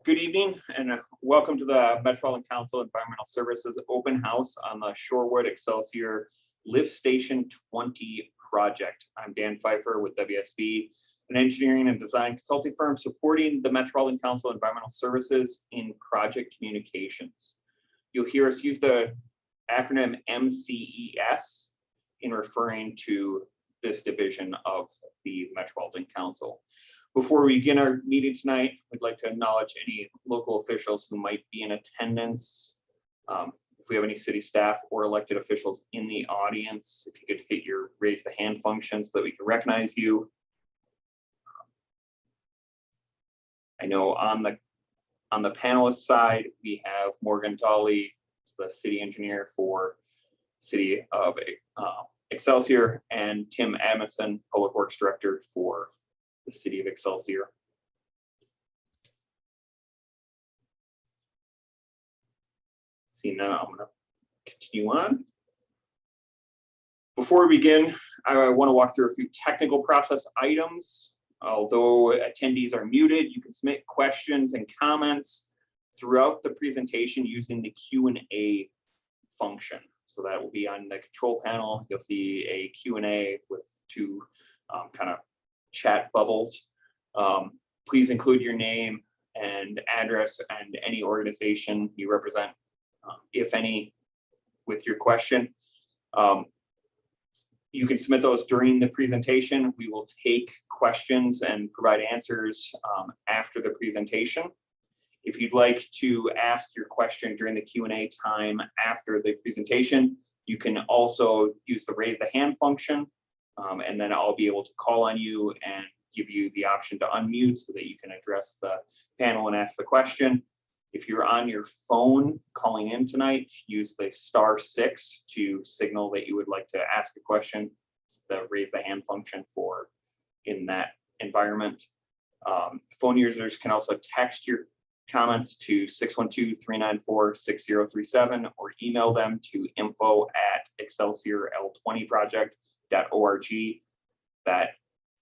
Good evening and welcome to the Metropolitan Council Environmental Services Open House on the Shorewood Excelsior Lift Station 20 project. I'm Dan Pfeiffer with WSB, an engineering and design consulting firm supporting the Metropolitan Council Environmental Services in project communications. You'll hear us use the acronym MCES in referring to this division of the Metropolitan Council. Before we begin our meeting tonight, we'd like to acknowledge any local officials who might be in attendance. If we have any city staff or elected officials in the audience, if you could hit your raise the hand function so that we can recognize you. I know on the panelist side, we have Morgan Dolly, the city engineer for City of Excelsior, and Tim Amundsen, Public Works Director for the City of Excelsior. See, now I'm going to continue on. Before we begin, I want to walk through a few technical process items. Although attendees are muted, you can submit questions and comments throughout the presentation using the Q&A function. So that will be on the control panel. You'll see a Q&A with two kind of chat bubbles. Please include your name and address and any organization you represent, if any, with your question. You can submit those during the presentation. We will take questions and provide answers after the presentation. If you'd like to ask your question during the Q&A time after the presentation, you can also use the raise the hand function. And then I'll be able to call on you and give you the option to unmute so that you can address the panel and ask the question. If you're on your phone calling in tonight, use the *6 to signal that you would like to ask a question. It's the raise the hand function for in that environment. Phone users can also text your comments to 612-394-6037 or email them to info@excelsiorl20project.org. That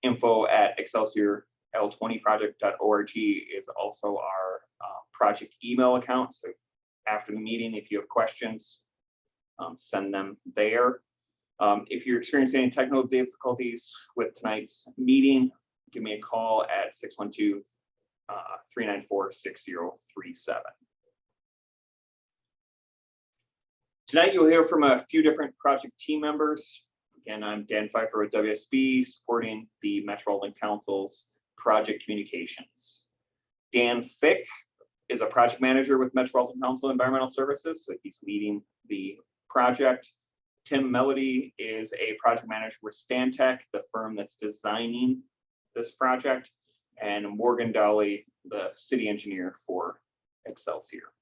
info@excelsiorl20project.org is also our project email account. So after the meeting, if you have questions, send them there. If you're experiencing any technical difficulties with tonight's meeting, give me a call at 612-394-6037. Tonight, you'll hear from a few different project team members. Again, I'm Dan Pfeiffer with WSB, supporting the Metropolitan Council's project communications. Dan Fick is a project manager with Metropolitan Council Environmental Services, so he's leading the project. Tim Melody is a project manager with Stantec, the firm that's designing this project, and Morgan Dolly, the city engineer for Excelsior.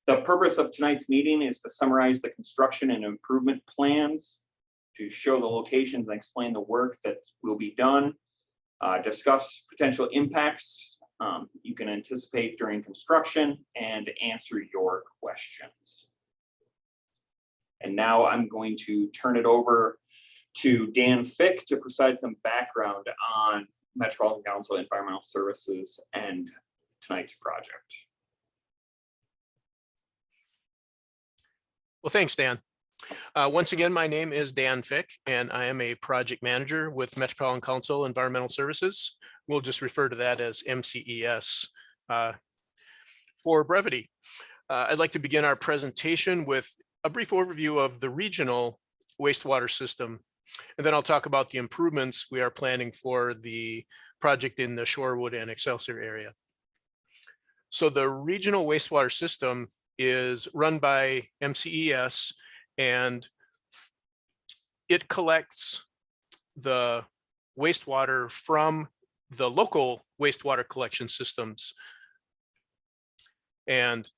The purpose of tonight's meeting is to summarize the construction and improvement plans, to show the locations and explain the work that will be done, discuss potential impacts you can anticipate during construction, and answer your questions. And now I'm going to turn it over to Dan Fick to provide some background on Metropolitan Council Environmental Services and tonight's project. Well, thanks, Dan. Once again, my name is Dan Fick, and I am a project manager with Metropolitan Council Environmental Services. We'll just refer to that as MCES for brevity. I'd like to begin our presentation with a brief overview of the regional wastewater system, and then I'll talk about the improvements we are planning for the project in the Shorewood and Excelsior area. So the regional wastewater system is run by MCES, and it collects the wastewater from the local wastewater collection systems. And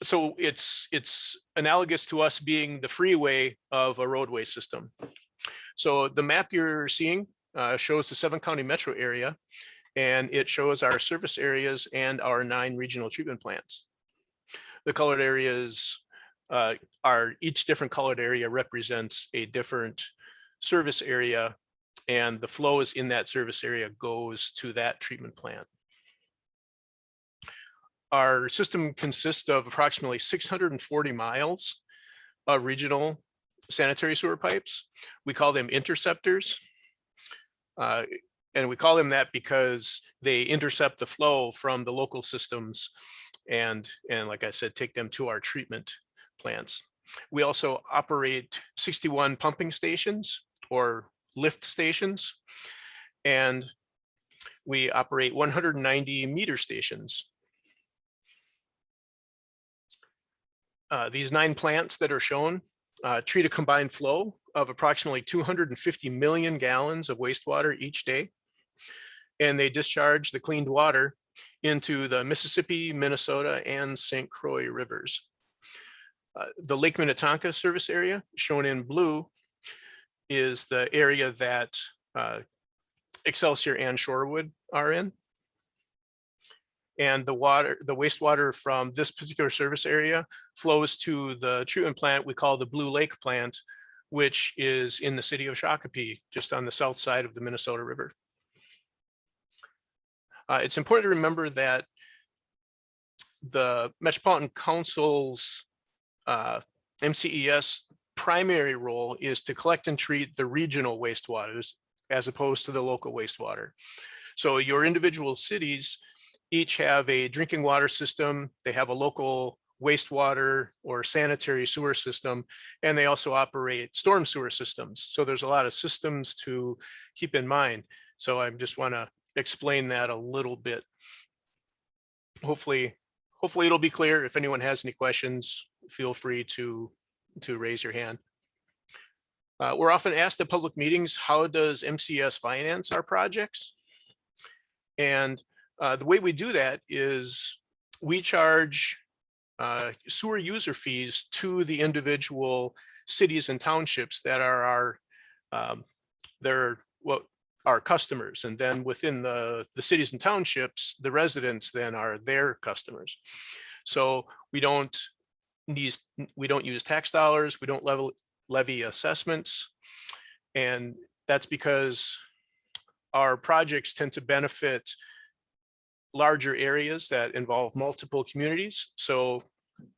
it's analogous to us being the freeway of a roadway system. So the map you're seeing shows the 7-county metro area, and it shows our service areas and our 9 regional treatment plants. The colored areas each different colored area represents a different service area and the flows in that service area goes to that treatment plant. Our system consists of approximately 640 miles of regional sanitary sewer pipes. We call them interceptors. And we call them that because they intercept the flow from the local systems and like I said, take them to our treatment plants. We also operate 61 pumping stations or lift stations, and we operate 190 meter stations. These 9 plants that are shown treat a combined flow of approximately 250 million gallons of wastewater each day. And they discharge the cleaned water into the Mississippi, Minnesota, and St. Croix rivers. The Lake Minnetonka service area, shown in blue, is the area that Excelsior and Shorewood are in. And the wastewater from this particular service area flows to the treatment plant we call the Blue Lake plant, which is in the city of Shakopee, just on the south side of the Minnesota River. It's important to remember that the Metropolitan Council's MCES primary role is to collect and treat the regional wastewaters as opposed to the local wastewater. So your individual cities each have a drinking water system, they have a local wastewater or sanitary sewer system, and they also operate storm sewer systems. So there's a lot of systems to keep in mind. So I just want to explain that a little bit. Hopefully it'll be clear. If anyone has any questions, feel free to raise your hand. We're often asked at public meetings, how does MCS finance our projects? And the way we do that is we charge sewer user fees to the individual cities and townships that are our customers, and then within the cities and townships, the residents then are their customers. So we don't use tax dollars, we don't levy assessments, and that's because our projects tend to benefit larger areas that involve multiple communities. So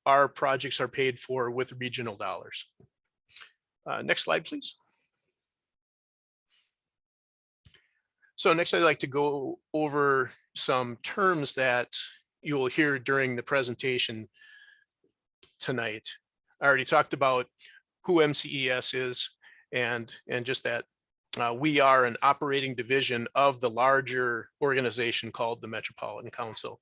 our projects are paid for with regional dollars. Next slide, please. So next, I'd like to go over some terms that you will hear during the presentation tonight. I already talked about who MCES is and just that we are an operating division of the larger organization called the Metropolitan Council.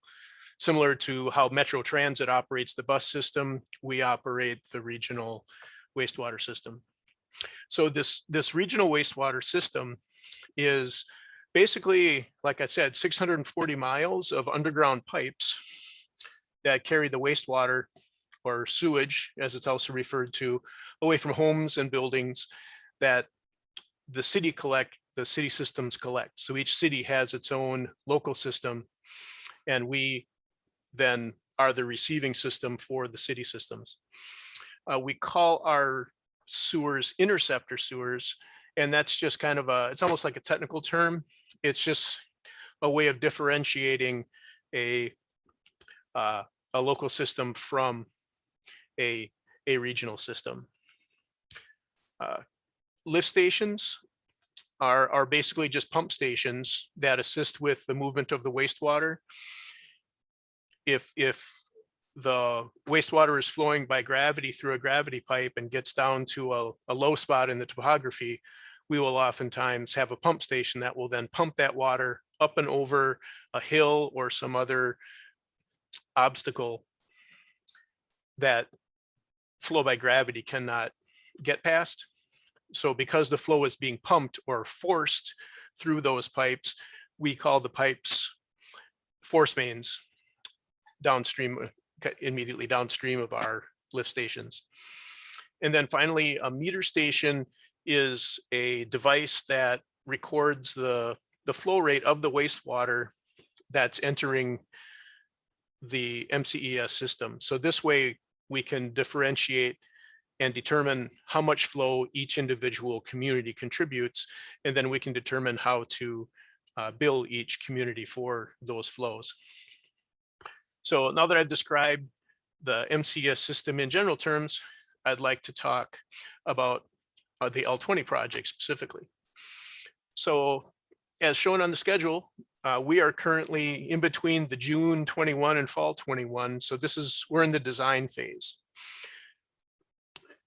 Similar to how Metro Transit operates the bus system, we operate the regional wastewater system. So this regional wastewater system is basically, like I said, 640 miles of underground pipes that carry the wastewater or sewage, as it's also referred to, away from homes and buildings that the city systems collect. So each city has its own local system, and we then are the receiving system for the city systems. We call our sewers interceptor sewers, and that's just kind of it's almost like a technical term. It's just a way of differentiating a local system from a regional system. Lift stations are basically just pump stations that assist with the movement of the wastewater. If the wastewater is flowing by gravity through a gravity pipe and gets down to a low spot in the topography, we will oftentimes have a pump station that will then pump that water up and over a hill or some other obstacle that flow by gravity cannot get past. So because the flow is being pumped or forced through those pipes, we call the pipes force mains downstream, immediately downstream of our lift stations. And then finally, a meter station is a device that records the flow rate of the wastewater that's entering the MCES system. So this way we can differentiate and determine how much flow each individual community contributes. And then we can determine how to bill each community for those flows. So now that I've described the MCS system in general terms, I'd like to talk about the L20 project specifically. So as shown on the schedule, we are currently in between the June 21 and fall 21. So we're in the design phase.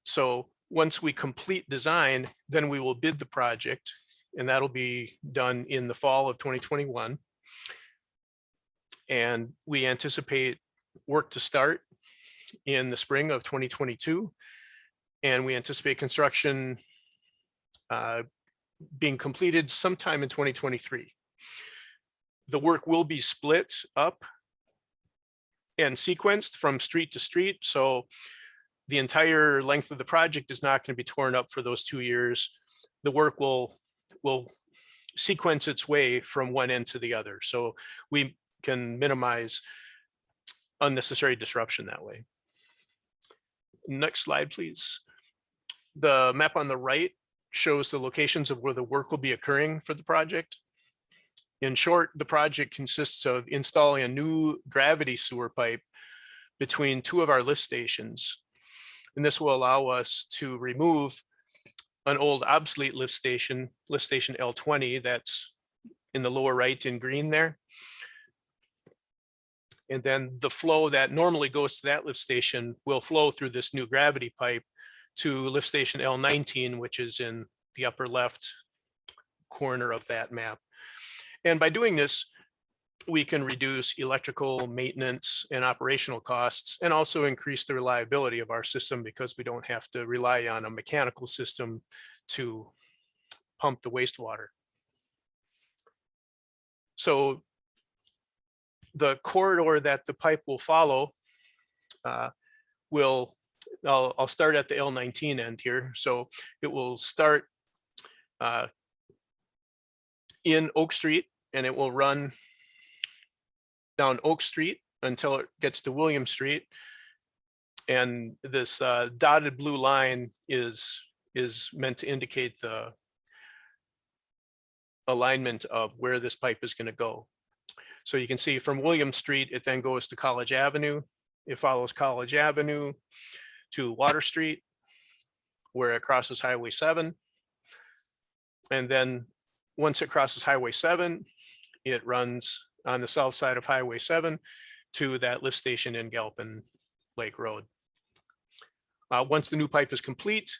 So once we complete design, then we will bid the project, and that'll be done in the fall of 2021. And we anticipate work to start in the spring of 2022. And we anticipate construction being completed sometime in 2023. The work will be split up and sequenced from street to street. So the entire length of the project is not going to be torn up for those 2 years. The work will sequence its way from one end to the other. So we can minimize unnecessary disruption that way. Next slide, please. The map on the right shows the locations of where the work will be occurring for the project. In short, the project consists of installing a new gravity sewer pipe between 2 of our lift stations. And this will allow us to remove an old obsolete lift station L20, that's in the lower right in green there. And then the flow that normally goes to that lift station will flow through this new gravity pipe to lift station L19, which is in the upper left corner of that map. And by doing this, we can reduce electrical maintenance and operational costs, and also increase the reliability of our system, because we don't have to rely on a mechanical system to pump the wastewater. So the corridor that the pipe will follow I'll start at the L19 end here. So it will start in Oak Street, and it will run down Oak Street until it gets to William Street. And this dotted blue line is meant to indicate the alignment of where this pipe is going to go. So you can see from William Street, it then goes to College Avenue. It follows College Avenue to Water Street, where it crosses Highway 7. And then once it crosses Highway 7, it runs on the south side of Highway 7 to that lift station in Galpin Lake Road. Once the new pipe is complete,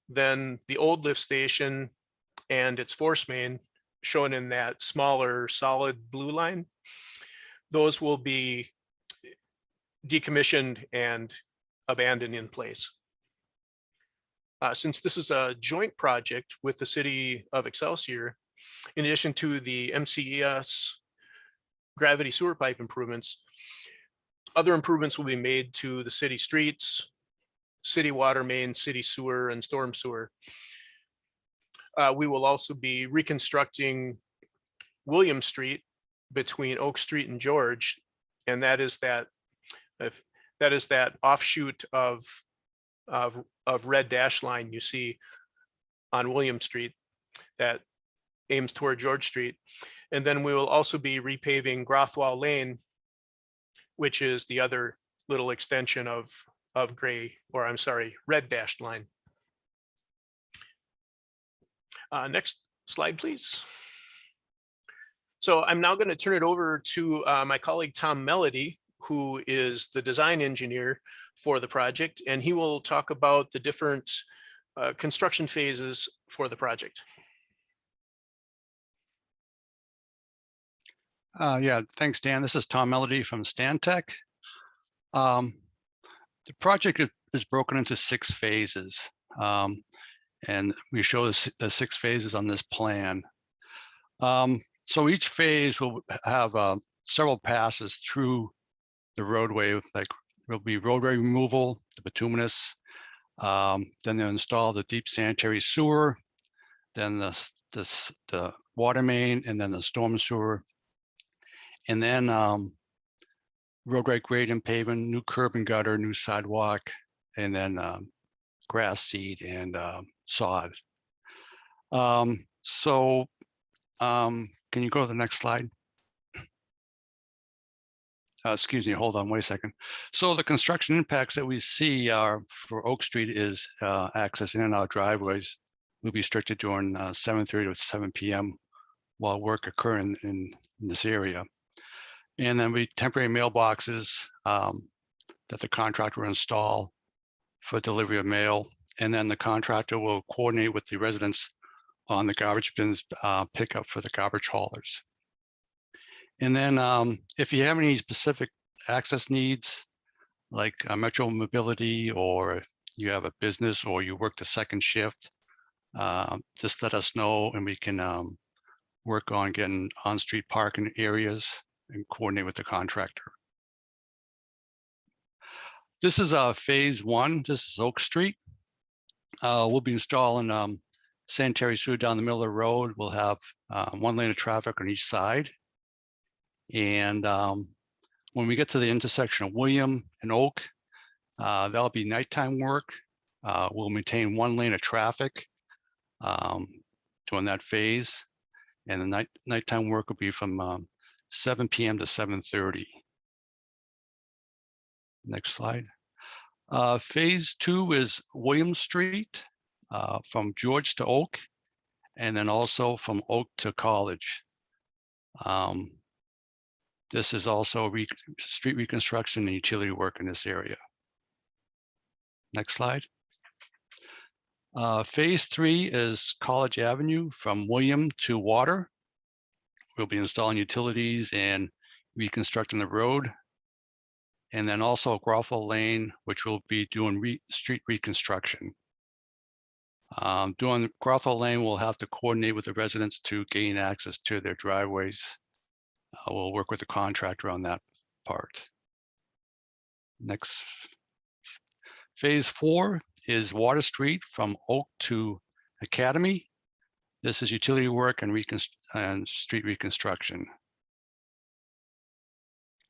then the old lift station and its force main, shown in that smaller solid blue line, those will be decommissioned and abandoned in place. Since this is a joint project with the city of Excelsior, in addition to the MCES gravity sewer pipe improvements, other improvements will be made to the city streets, city water main, city sewer, and storm sewer. We will also be reconstructing William Street between Oak Street and George, and that is that offshoot of red dash line you see on William Street that aims toward George Street. And then we will also be repaving Grothwall Lane, which is the other little extension of red dashed line. Next slide, please. So I'm now going to turn it over to my colleague, Tom Melody, who is the design engineer for the project, and he will talk about the different construction phases for the project. Yeah, thanks, Dan. This is Tom Melody from Stantec. The project is broken into 6 phases, and we show the 6 phases on this plan. So each phase will have several passes through the roadway, like there'll be roadway removal, the bituminous, then they'll install the deep sanitary sewer, then the water main, and then the storm sewer. And then roadway grade and pavement, new curb and gutter, new sidewalk, and then grass seed and sod. Can you go to the next slide? Excuse me, hold on, wait a second. So the construction impacts that we see are for Oak Street is access in and out driveways will be restricted during 7:30 to 7 p.m. while work occurring in this area. And then we temporary mailboxes that the contractor will install for delivery of mail. And then the contractor will coordinate with the residents on the garbage bins pickup for the garbage haulers. And then if you have any specific access needs, like metro mobility, or you have a business or you work the second shift, just let us know and we can work on getting on-street parking areas and coordinate with the contractor. This is phase one. This is Oak Street. We'll be installing sanitary sewer down the middle of the road. We'll have 1 lane of traffic on each side. And when we get to the intersection of William and Oak, that'll be nighttime work. We'll maintain 1 lane of traffic during that phase. And the nighttime work will be from 7 p.m. to 7:30. Next slide. Phase 2 is William Street from George to Oak, and then also from Oak to College. This is also street reconstruction and utility work in this area. Next slide. Phase 3 is College Avenue from William to Water. We'll be installing utilities and reconstructing the road. And then also Groffel Lane, which will be doing street reconstruction. Doing Groffel Lane, we'll have to coordinate with the residents to gain access to their driveways. We'll work with the contractor on that part. Next. Phase 4 is Water Street from Oak to Academy. This is utility work and street reconstruction.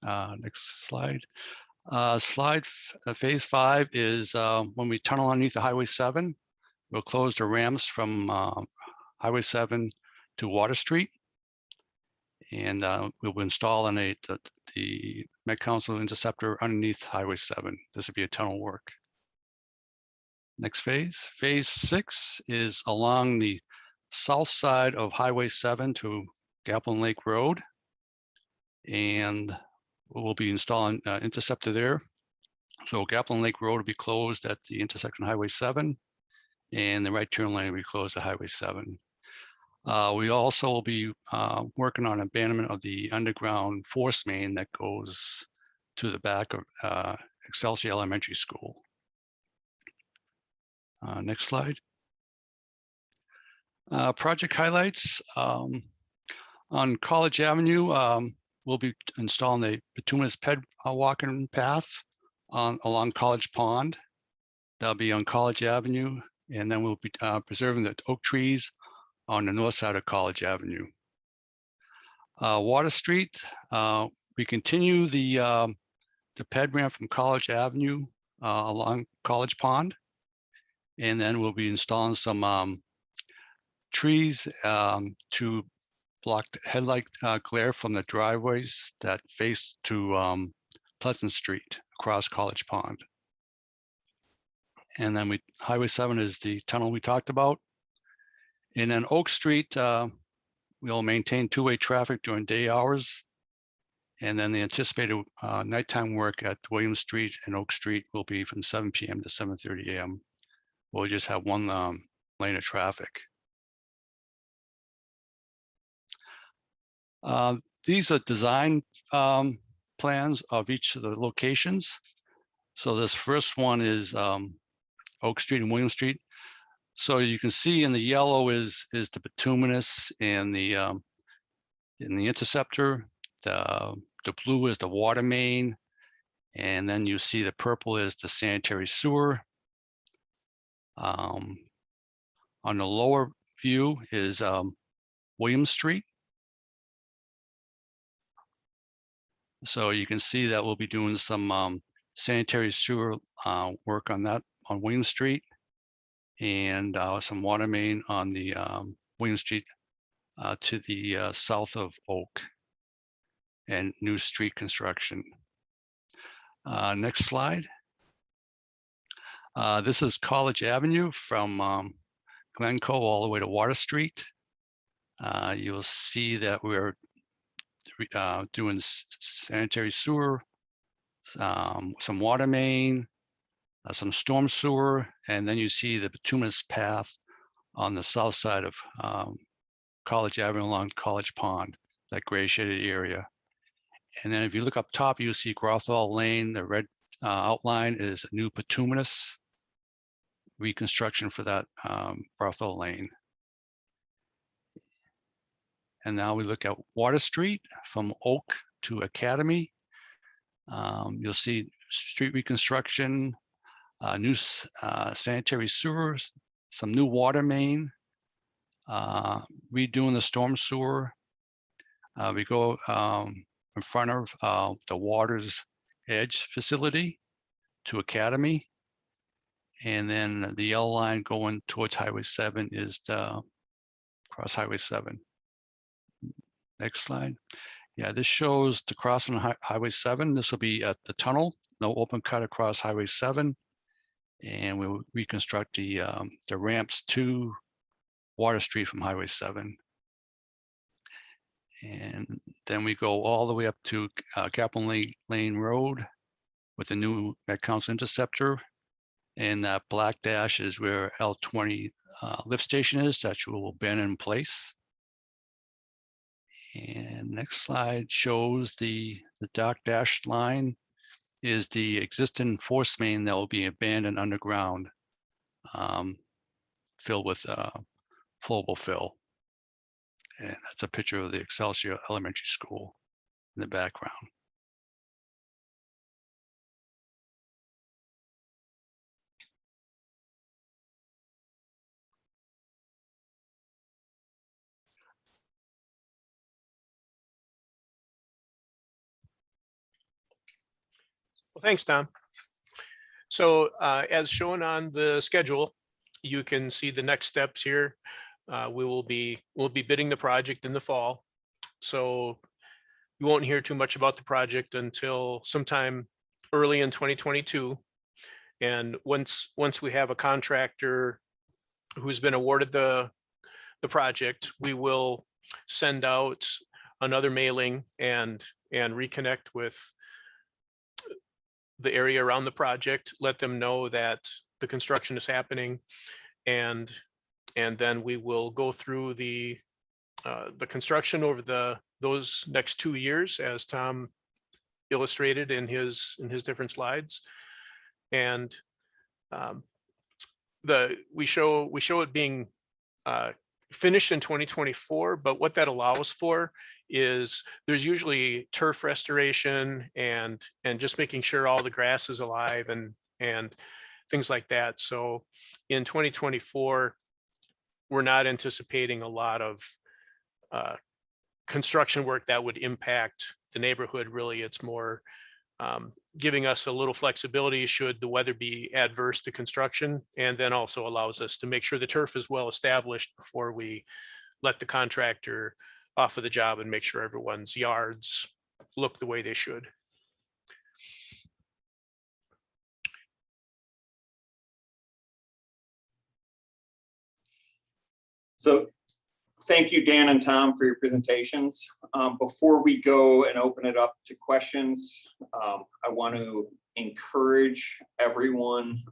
Next slide. Phase 5 is when we tunnel underneath the Highway 7, we'll close the ramps from Highway 7 to Water Street. And we'll install the Met Council interceptor underneath Highway 7. This will be a tunnel work. Next phase. Phase 6 is along the south side of Highway 7 to Gaplin Lake Road. And we'll be installing interceptor there. So Gaplin Lake Road will be closed at the intersection of Highway 7, and the right turn lane will be closed at Highway 7. We also will be working on abandonment of the underground force main that goes to the back of Excelsior Elementary School. Next slide. Project highlights. On College Avenue, we'll be installing the bituminous ped walking path along College Pond. That'll be on College Avenue, and then we'll be preserving the oak trees on the north side of College Avenue. Water Street, we continue the ped ramp from College Avenue along College Pond, and then we'll be installing some trees to block the headlight glare from the driveways that face to Pleasant Street across College Pond. And then Highway 7 is the tunnel we talked about. And then Oak Street, we'll maintain two-way traffic during day hours. And then the anticipated nighttime work at William Street and Oak Street will be from 7 p.m. to 7:30 a.m. We'll just have 1 lane of traffic. These are design plans of each of the locations. So this first one is Oak Street and William Street. So you can see in the yellow is the bituminous and the interceptor. The blue is the water main, and then you see the purple is the sanitary sewer. On the lower view is William Street. So you can see that we'll be doing some sanitary sewer work on that on William Street. and some water main on the William Street to the south of Oak, and new street construction. Next slide. This is College Avenue from Glencoe all the way to Water Street. You'll see that we're doing sanitary sewer, some water main, some storm sewer, and then you see the bituminous path on the south side of College Avenue along College Pond, that gray shaded area. And then if you look up top, you see Grothall Lane. The red outline is a new bituminous reconstruction for that Grothall Lane. And now we look at Water Street from Oak to Academy. You'll see street reconstruction, new sanitary sewers, some new water main, redoing the storm sewer. We go in front of the Water's Edge facility to Academy. And then the yellow line going towards Highway 7 is the cross Highway 7. Next slide. Yeah, this shows the crossing Highway 7. This will be at the tunnel, no open cut across Highway 7. And we'll reconstruct the ramps to Water Street from Highway 7. And then we go all the way up to Capitol Lane Road with the new Met Council interceptor. And that black dash is where L20 lift station is, that will been in place. And next slide shows the dark dashed line is the existing force main that will be abandoned underground, filled with flowable fill. And that's a picture of the Excelsior Elementary School in the background. Well, thanks, Tom. So as shown on the schedule, you can see the next steps here. We'll be bidding the project in the fall. So you won't hear too much about the project until sometime early in 2022. And once we have a contractor who's been awarded the project, we will send out another mailing and reconnect with the area around the project, let them know that the construction is happening, and then we will go through the construction over those next 2 years, as Tom illustrated in his different slides. And we show it being finished in 2024, but what that allows for is there's usually turf restoration and just making sure all the grass is alive and things like that. So in 2024, we're not anticipating a lot of construction work that would impact the neighborhood. Really, it's more giving us a little flexibility should the weather be adverse to construction, and then also allows us to make sure the turf is well established before we let the contractor off of the job and make sure everyone's yards look the way they should. So thank you, Dan and Tom, for your presentations. Before we go and open it up to questions, I want to encourage everyone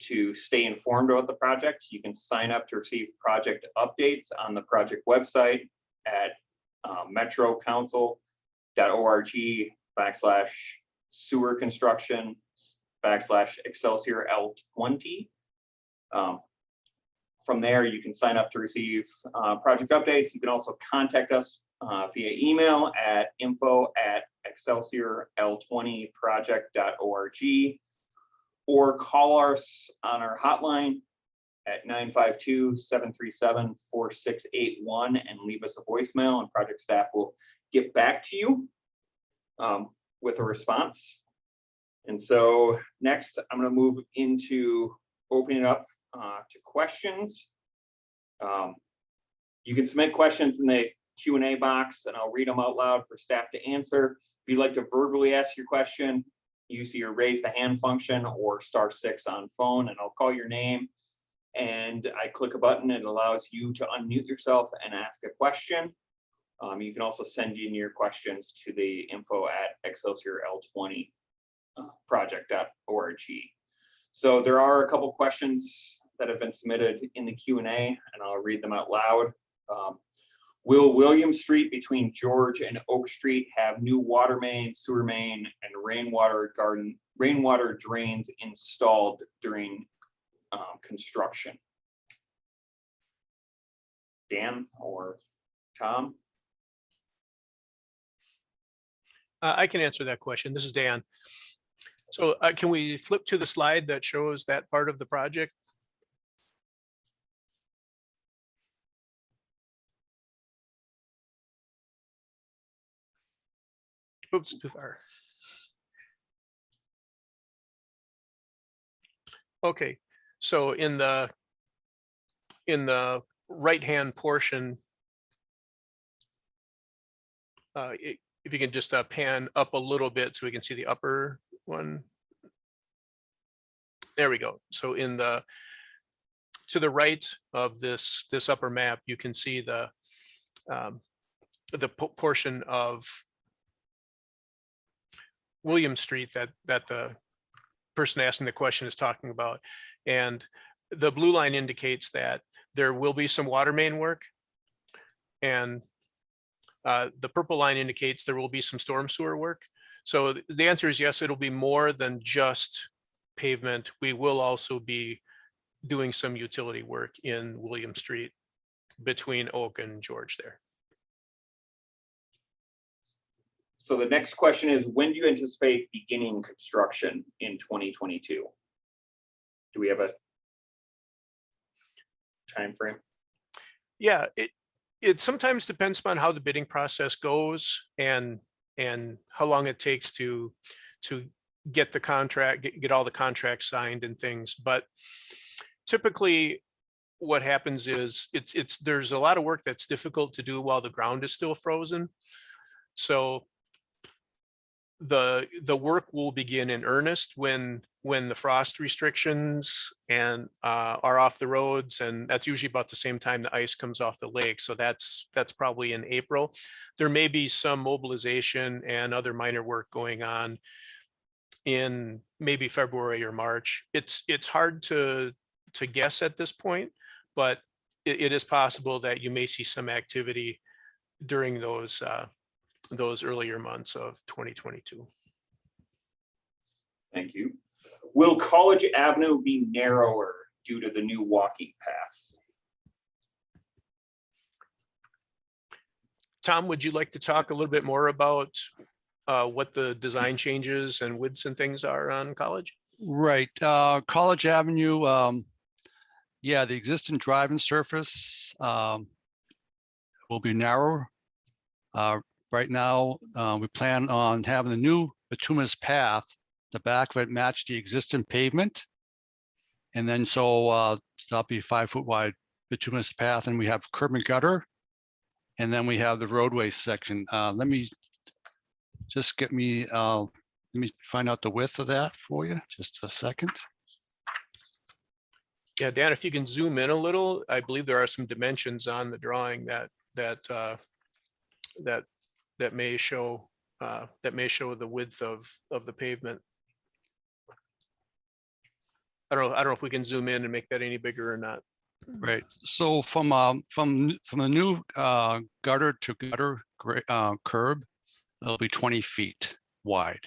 to stay informed about the project. You can sign up to receive project updates on the project website at metrocouncil.org/sewer construction /Excelsior L20. From there, you can sign up to receive project updates. You can also contact us via email at info@excelsiorl20project.org, or call us on our hotline at 952-737-4681 and leave us a voicemail, and project staff will get back to you with a response. And so next, I'm going to move into opening up to questions. You can submit questions in the Q&A box and I'll read them out loud for staff to answer. If you'd like to verbally ask your question, use your raise the hand function or *6 on phone, and I'll call your name and I click a button. It allows you to unmute yourself and ask a question. You can also send in your questions to the info@excelsiorl20 project.org. So there are a couple questions that have been submitted in the Q&A, and I'll read them out loud. Will William Street between George and Oak Street have new water main, sewer main, and rainwater drains installed during construction? Dan or Tom? I can answer that question. This is Dan. So can we flip to the slide that shows that part of the project? Oops, too far. Okay, so in the right-hand portion, if you can just pan up a little bit so we can see the upper one. There we go. So to the right of this upper map, you can see the portion of William Street that the person asking the question is talking about. And the blue line indicates that there will be some water main work. And the purple line indicates there will be some storm sewer work. So the answer is yes, it'll be more than just pavement. We will also be doing some utility work in William Street between Oak and George there. So the next question is, when do you anticipate beginning construction in 2022? Do we have a time frame? Yeah, it sometimes depends upon how the bidding process goes and how long it takes to get the contract, get all the contracts signed and things. But typically what happens is there's a lot of work that's difficult to do while the ground is still frozen. So the work will begin in earnest when the frost restrictions and are off the roads, and that's usually about the same time the ice comes off the lake. So that's probably in April. There may be some mobilization and other minor work going on in maybe February or March. It's hard to guess at this point, but it is possible that you may see some activity during those earlier months of 2022. Thank you. Will College Avenue be narrower due to the new walking path? Tom, would you like to talk a little bit more about what the design changes and widths and things are on College? Right, College Avenue, yeah, the existing driving surface will be narrower. Right now, we plan on having the new bituminous path, the back of it match the existing pavement. And then so that'll be 5-foot wide bituminous path, and we have curb and gutter. And then we have the roadway section. Let me just let me find out the width of that for you, just a second. Yeah, Dan, if you can zoom in a little, I believe there are some dimensions on the drawing that may show the width of the pavement. I don't know if we can zoom in and make that any bigger or not. Right. So from the new gutter to gutter curb, it'll be 20 feet wide.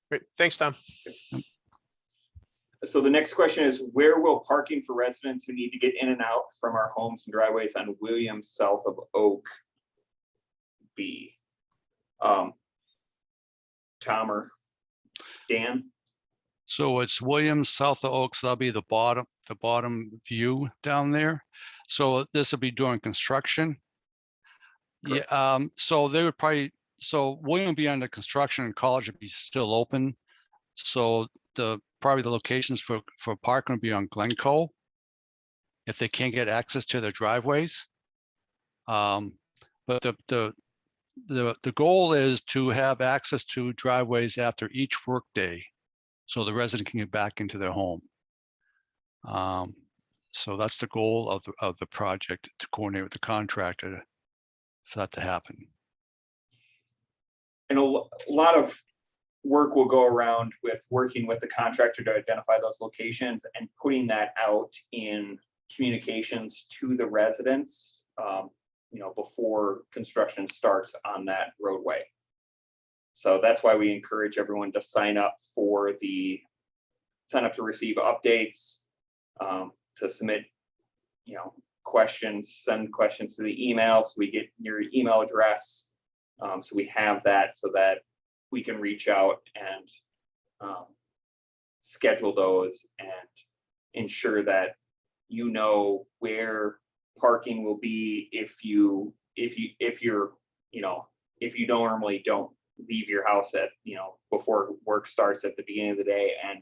Great. Thanks, Tom. So the next question is, where will parking for residents who need to get in and out from our homes and driveways on Williams south of Oak be? Tom or Dan? So it's Williams south of Oak, so that'll be the bottom view down there. So this will be during construction. Correct. Yeah, so they would probably so William will be under construction and College will be still open. So probably the locations for parking will be on Glencoe if they can't get access to their driveways. But the goal is to have access to driveways after each workday, so the resident can get back into their home. So that's the goal of the project, to coordinate with the contractor for that to happen. And a lot of work will go around with working with the contractor to identify those locations and putting that out in communications to the residents, before construction starts on that roadway. So that's why we encourage everyone to sign up to receive updates, to submit, questions, send questions to the email. So we get your email address. So we have that so that we can reach out and schedule those and ensure that where parking will be if you normally don't leave your house at before work starts at the beginning of the day and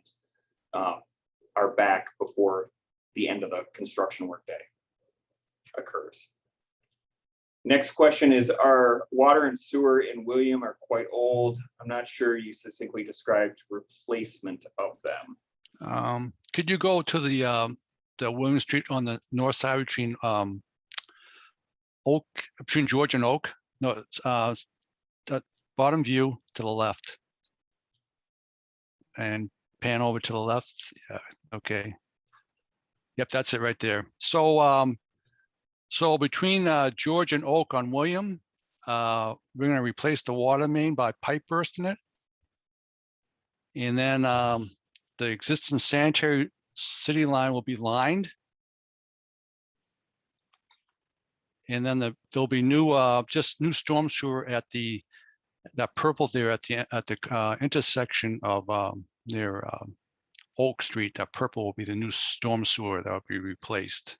are back before the end of the construction workday occurs. Next question is, our water and sewer in William are quite old. I'm not sure you succinctly described replacement of them. Could you go to the William Street on the north side between George and Oak? No, it's that bottom view to the left. And pan over to the left. Yeah, okay. Yep, that's it right there. So so between George and Oak on William, we're going to replace the water main by pipe bursting it. And then the existing sanitary city line will be lined. And then there'll be just new storm sewer at that purple there at the intersection of near Oak Street. That purple will be the new storm sewer that will be replaced.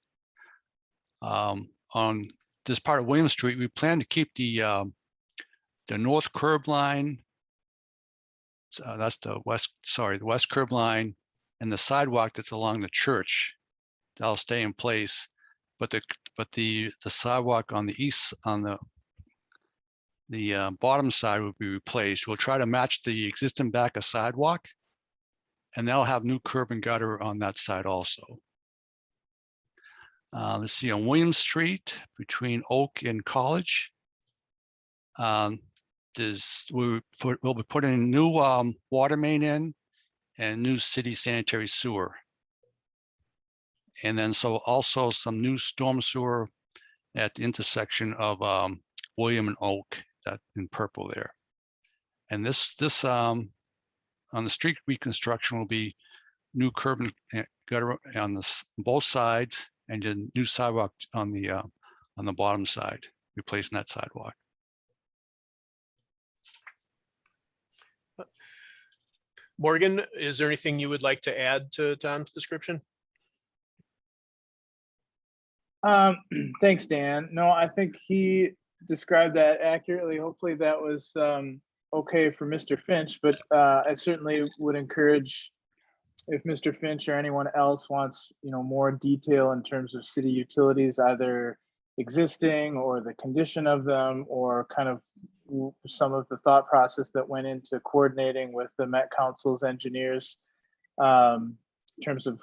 On this part of William Street, we plan to keep the north curb line. That's the west curb line, and the sidewalk that's along the church. That'll stay in place, but the sidewalk on the east, on the bottom side, will be replaced. We'll try to match the existing back of sidewalk, and they'll have new curb and gutter on that side also. Let's see, on William Street between Oak and College, we'll be putting new water main in and new city sanitary sewer. And then also some new storm sewer at the intersection of William and Oak, that in purple there. And this on the street reconstruction will be new curb and gutter on both sides, and then new sidewalk on the bottom side, replacing that sidewalk. Morgan, is there anything you would like to add to Tom's description? Thanks, Dan. No, I think he described that accurately. Hopefully that was okay for Mr. Finch, but I certainly would encourage, if Mr. Finch or anyone else wants, more detail in terms of city utilities, either existing or the condition of them, or kind of some of the thought process that went into coordinating with the Met Council's engineers, in terms of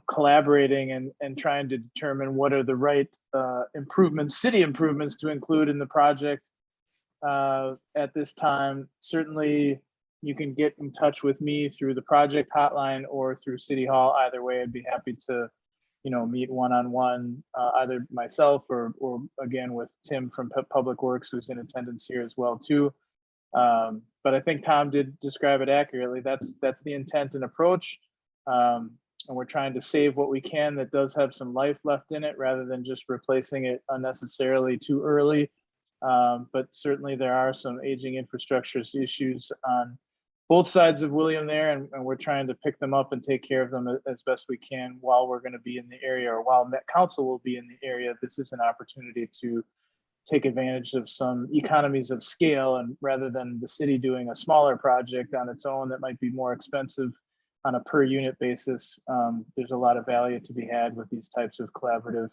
collaborating and trying to determine what are the right city improvements to include in the project at this time. Certainly you can get in touch with me through the project hotline or through City Hall. Either way, I'd be happy to meet one-on-one, either myself or again with Tim from Public Works, who's in attendance here as well too. But I think Tom did describe it accurately. That's the intent and approach. And we're trying to save what we can that does have some life left in it, rather than just replacing it unnecessarily too early. But certainly there are some aging infrastructure issues on both sides of William there, and we're trying to pick them up and take care of them as best we can while we're going to be in the area, or while Met Council will be in the area. This is an opportunity to take advantage of some economies of scale, and rather than the city doing a smaller project on its own that might be more expensive on a per unit basis, there's a lot of value to be had with these types of collaborative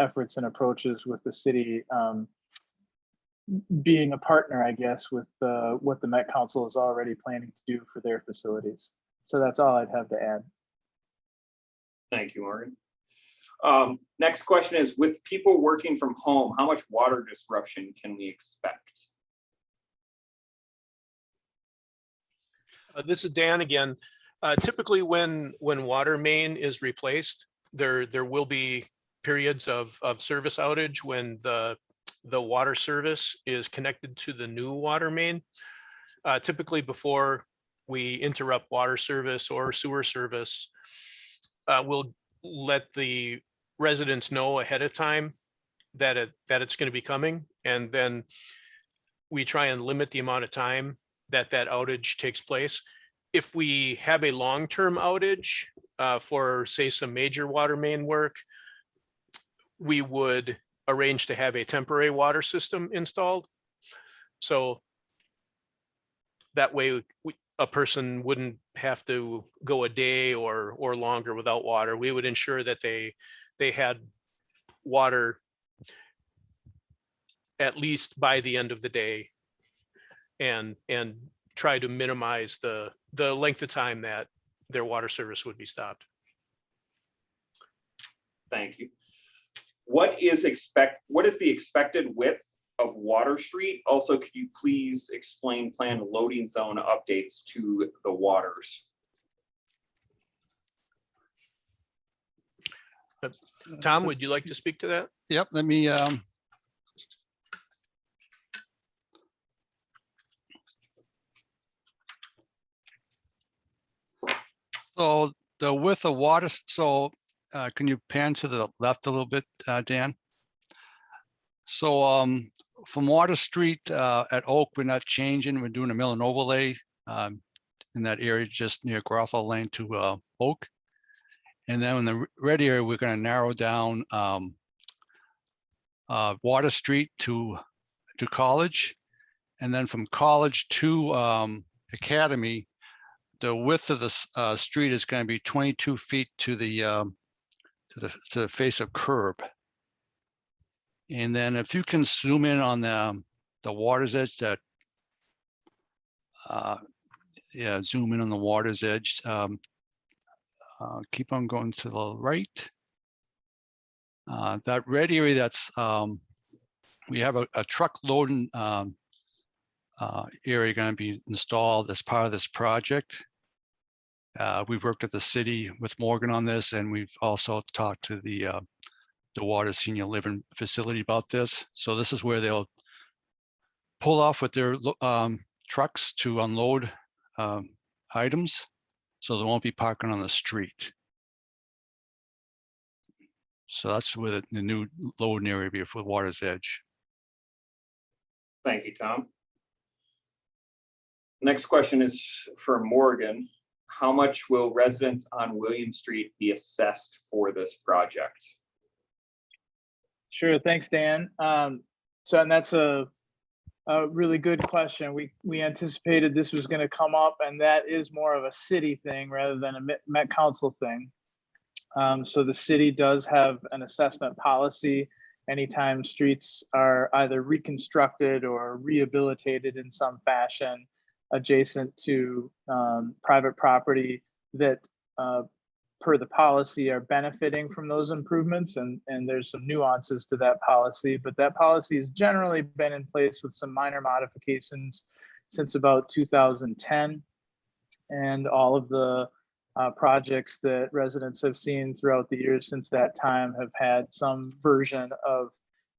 efforts and approaches, with the city being a partner, I guess, with what the Met Council is already planning to do for their facilities. So that's all I'd have to add. Thank you, Morgan. Next question is, with people working from home, how much water disruption can we expect? This is Dan again. Typically when water main is replaced, there will be periods of service outage when the water service is connected to the new water main. Typically before we interrupt water service or sewer service, we'll let the residents know ahead of time that it's going to be coming, and then we try and limit the amount of time that outage takes place. If we have a long-term outage for, say, some major water main work, we would arrange to have a temporary water system installed. So that way a person wouldn't have to go a day or longer without water. We would ensure that they had water at least by the end of the day, and try to minimize the length of time that their water service would be stopped. Thank you. What is the expected width of Water Street? Also, could you please explain planned loading zone updates to the waters? Tom, would you like to speak to that? Yep, let me so the width of water, so can you pan to the left a little bit, Dan? So from Water Street at Oak, we're not changing. We're doing a mill and overlay in that area just near Grothall Lane to Oak. And then in the red area, we're going to narrow down Water Street to College. And then from College to Academy, the width of the street is going to be 22 feet to the face of curb. And then if you can zoom in on the water's edge, that yeah, zoom in on the water's edge. Keep on going to the right. That red area, that's we have a truck loading area going to be installed as part of this project. We've worked at the city with Morgan on this, and we've also talked to the Water Senior Living Facility about this. So this is where they'll pull off with their trucks to unload items, so they won't be parking on the street. So that's where the new loading area will be for Water's Edge. Thank you, Tom. Next question is for Morgan. How much will residents on William Street be assessed for this project? Sure, thanks, Dan. And that's a really good question. We anticipated this was going to come up, and that is more of a city thing rather than a Met Council thing. So the city does have an assessment policy anytime streets are either reconstructed or rehabilitated in some fashion adjacent to private property that per the policy are benefiting from those improvements, and there's some nuances to that policy, but that policy has generally been in place with some minor modifications since about 2010, and all of the projects that residents have seen throughout the years since that time have had some version of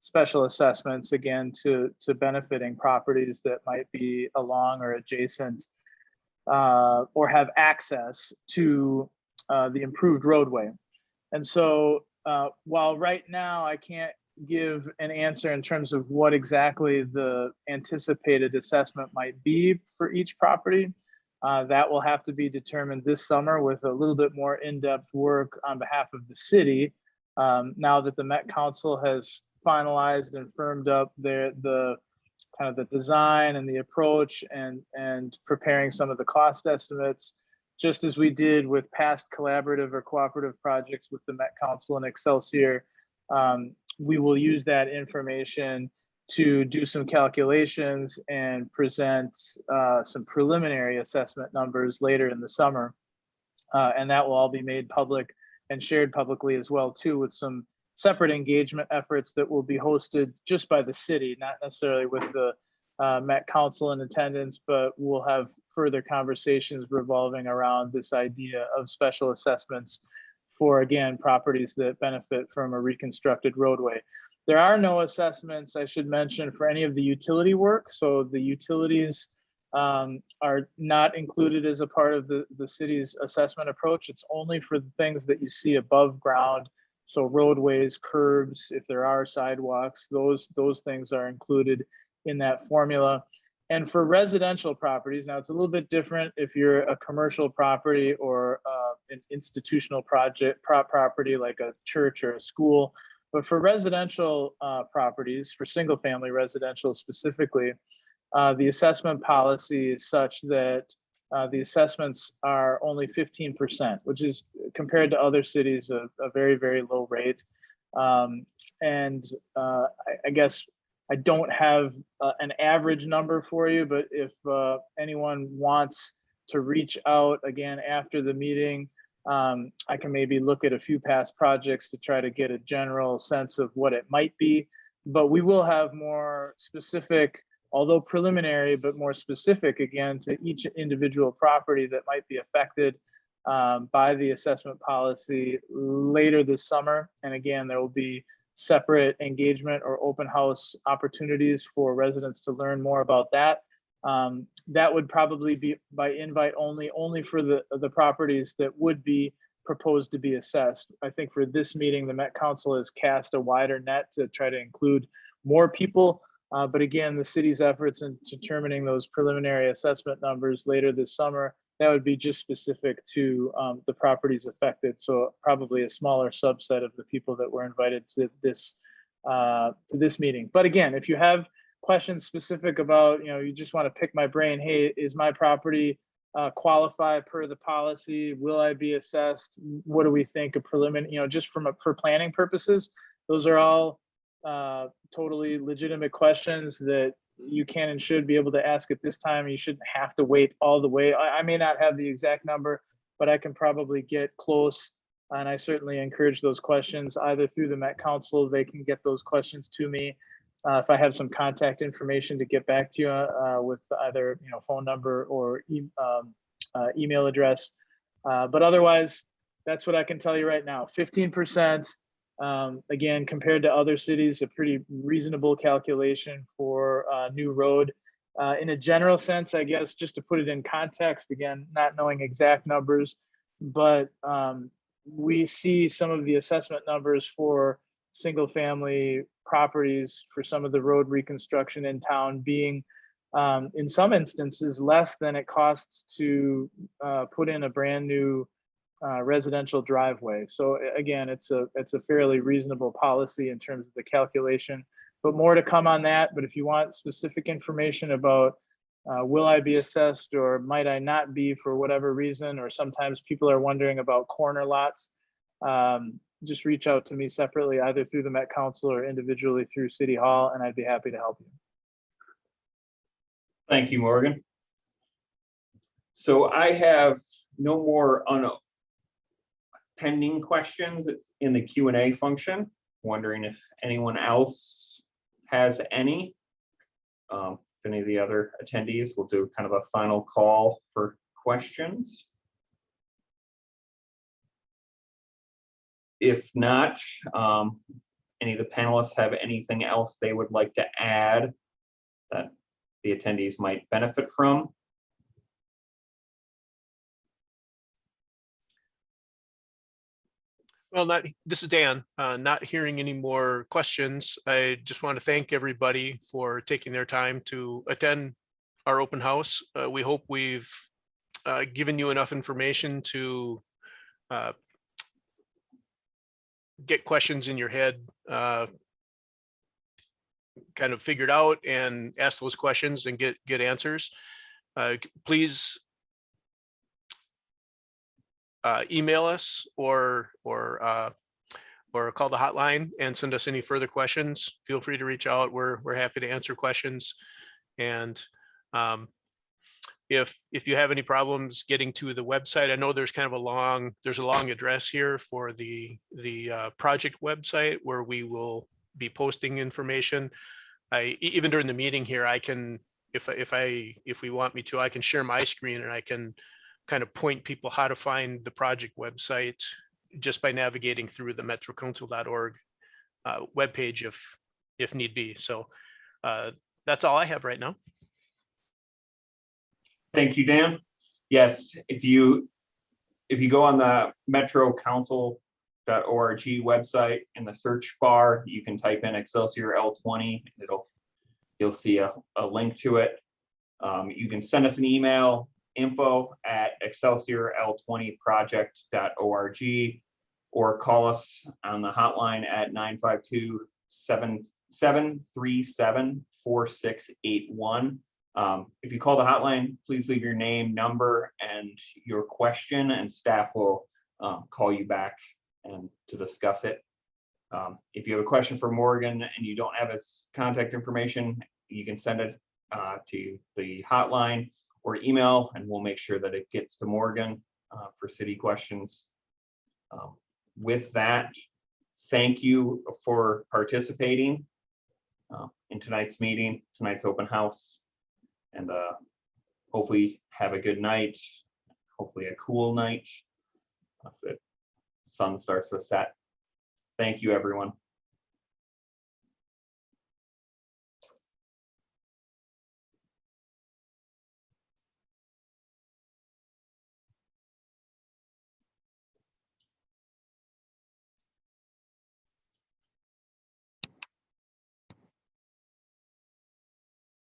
special assessments, again, to benefiting properties that might be along or adjacent or have access to the improved roadway. And so while right now I can't give an answer in terms of what exactly the anticipated assessment might be for each property, that will have to be determined this summer with a little bit more in-depth work on behalf of the city. Now that the Met Council has finalized and firmed up the kind of the design and the approach and preparing some of the cost estimates, just as we did with past collaborative or cooperative projects with the Met Council and Excelsior. We will use that information to do some calculations and present some preliminary assessment numbers later in the summer. And that will all be made public and shared publicly as well too, with some separate engagement efforts that will be hosted just by the city, not necessarily with the Met Council in attendance, but we'll have further conversations revolving around this idea of special assessments for, again, properties that benefit from a reconstructed roadway. There are no assessments, I should mention, for any of the utility work. So the utilities are not included as a part of the city's assessment approach. It's only for the things that you see above ground. So roadways, curbs, if there are sidewalks, those things are included in that formula. And for residential properties, now it's a little bit different if you're a commercial property or an institutional property like a church or a school. But for residential properties, for single family residential specifically, the assessment policy is such that the assessments are only 15%, which is, compared to other cities, a very, very low rate. I guess I don't have an average number for you, but if anyone wants to reach out again after the meeting, I can maybe look at a few past projects to try to get a general sense of what it might be. But we will have more specific, although preliminary, but more specific again to each individual property that might be affected by the assessment policy later this summer. And again, there will be separate engagement or open house opportunities for residents to learn more about that. That would probably be by invite only for the properties that would be proposed to be assessed. I think for this meeting, the Met Council has cast a wider net to try to include more people. But again, the city's efforts in determining those preliminary assessment numbers later this summer, that would be just specific to the properties affected. So probably a smaller subset of the people that were invited to this meeting. But again, if you have questions specific about, you just want to pick my brain, hey, is my property qualify per the policy? Will I be assessed? What do we think of preliminary, just for planning purposes? Those are all totally legitimate questions that you can and should be able to ask at this time. You shouldn't have to wait all the way. I may not have the exact number, but I can probably get close. And I certainly encourage those questions either through the Met Council. They can get those questions to me. If I have some contact information to get back to you with either phone number or email address. But otherwise, that's what I can tell you right now. 15%. Again, compared to other cities, a pretty reasonable calculation for a new road. In a general sense, I guess, just to put it in context, again, not knowing exact numbers, but we see some of the assessment numbers for single family properties for some of the road reconstruction in town being, in some instances, less than it costs to put in a brand new residential driveway. So again, it's a fairly reasonable policy in terms of the calculation, but more to come on that. But if you want specific information about will I be assessed or might I not be for whatever reason, or sometimes people are wondering about corner lots, just reach out to me separately, either through the Met Council or individually through City Hall, and I'd be happy to help you. Thank you, Morgan. So I have no more pending questions. It's in the Q&A function. Wondering if anyone else has any. If any of the other attendees will do kind of a final call for questions. If not, any of the panelists have anything else they would like to add that the attendees might benefit from? Well, this is Dan. Not hearing any more questions. I just want to thank everybody for taking their time to attend our open house. We hope we've given you enough information to get questions in your head kind of figured out and ask those questions and get answers, please email us or call the hotline and send us any further questions. Feel free to reach out. We're happy to answer questions. And if you have any problems getting to the website, I know there's kind of a long address here for the project website where we will be posting information. Even during the meeting here, I can, if we want me to, I can share my screen and I can kind of point people how to find the project website just by navigating through the metrocouncil.org webpage if need be. So that's all I have right now. Thank you, Dan. Yes, if you go on the metrocouncil.org website in the search bar, you can type in Excelsior L20. You'll see a link to it. You can send us an email, info@excelsiorl20project.org, or call us on the hotline at 952-737-4681. If you call the hotline, please leave your name, number, and your question, and staff will call you back and to discuss it. If you have a question for Morgan and you don't have his contact information, you can send it to the hotline or email, and we'll make sure that it gets to Morgan for city questions. With that, thank you for participating in tonight's meeting, tonight's open house, and hopefully have a good night, hopefully a cool night. That's it. Sun starts to set. Thank you, everyone.